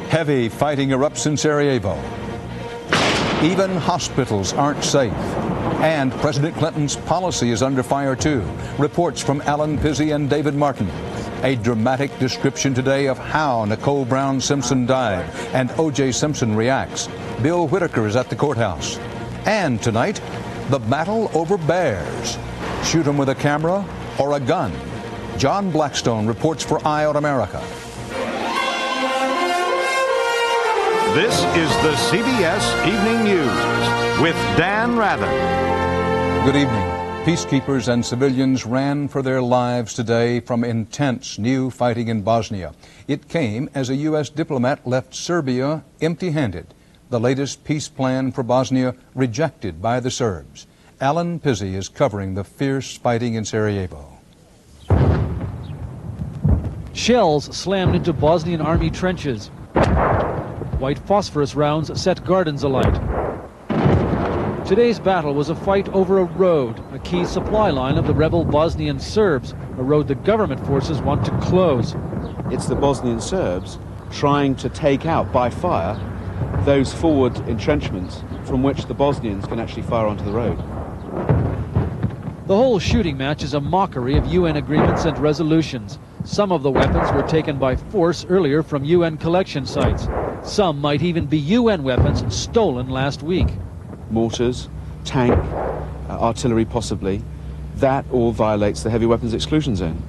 Heavy fighting erupts in Sarajevo. Even hospitals aren't safe. And President Clinton's policy is under fire too. Reports from Alan Pizzi and David Martin. A dramatic description today of how Nicole Brown Simpson died and O.J. Simpson reacts. Bill Whitaker is at the courthouse. And tonight, the battle over bears. Shoot 'em with a camera or a gun? John Blackstone reports for Eye on America. This is the CBS Evening News with Dan Rather. Good evening. Peacekeepers and civilians ran for their lives today from intense new fighting in Bosnia. It came as a U.S. diplomat left Serbia empty-handed. The latest peace plan for Bosnia rejected by the Serbs. Alan Pizzi is covering the fierce fighting in Sarajevo. Shells slammed into Bosnian army trenches. White phosphorus rounds set gardens alight. Today's battle was a fight over a road, a key supply line of the rebel Bosnian Serbs, a road the government forces want to close. It's the Bosnian Serbs trying to take out by fire those forward entrenchments from which the Bosnians can actually fire onto the road. The whole shooting match is a mockery of UN agreements and resolutions. Some of the weapons were taken by force earlier from UN collection sites. Some might even be UN weapons stolen last week. Mortars, tank, artillery possibly. That all violates the heavy weapons exclusion zone.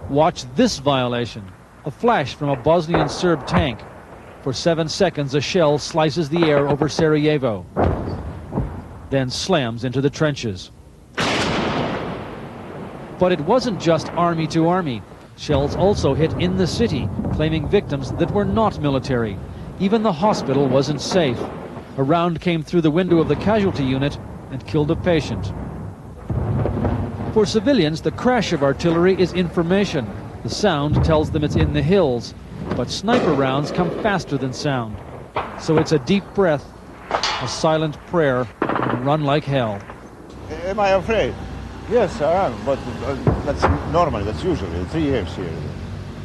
Watch this violation. A flash from a Bosnian Serb tank. For 7 seconds, a shell slices the air over Sarajevo, then slams into the trenches. But it wasn't just army to army. Shells also hit in the city, claiming victims that were not military. Even the hospital wasn't safe. A round came through the window of the casualty unit and killed a patient. For civilians, the crash of artillery is information. The sound tells them it's in the hills. But sniper rounds come faster than sound. So it's a deep breath, a silent prayer, and run like hell. Am I afraid? Yes, I am, but that's normally, that's usually 3 years here.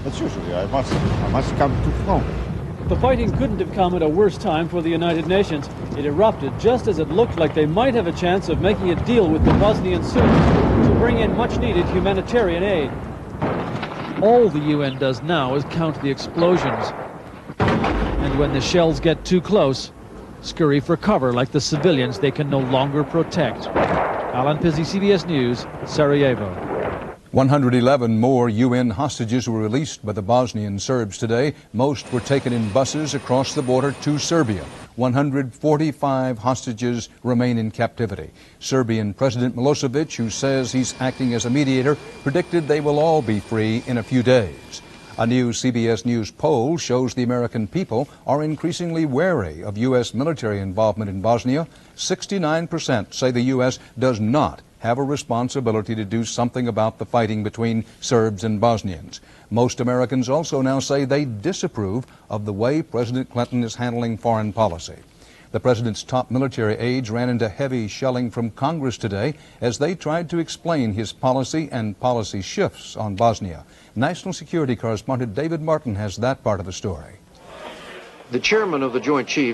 That's usually, I must come to home. The fighting couldn't have come at a worse time for the United Nations. It erupted just as it looked like they might have a chance of making a deal with the Bosnian Serbs to bring in much-needed humanitarian aid. All the UN does now is count the explosions. And when the shells get too close, scurry for cover like the civilians they can no longer protect. Alan Pizzi, CBS News, Sarajevo. 111 more UN hostages were released by the Bosnian Serbs today. Most were taken in buses across the border to Serbia. 145 hostages remain in captivity. Serbian President Milosevic, who says he's acting as a mediator, predicted they will all be free in a few days. A new CBS News poll shows the American people are increasingly wary of U.S. military involvement in Bosnia. 69% say the U.S. does not have a responsibility to do something about the fighting between Serbs and Bosnians. Most Americans also now say they disapprove of the way President Clinton is handling foreign policy. The president's top military aides ran into heavy shelling from Congress today as they tried to explain his policy and policy shifts on Bosnia. National security correspondent David Martin has that part of the story. The chairman of the Joint Chiefs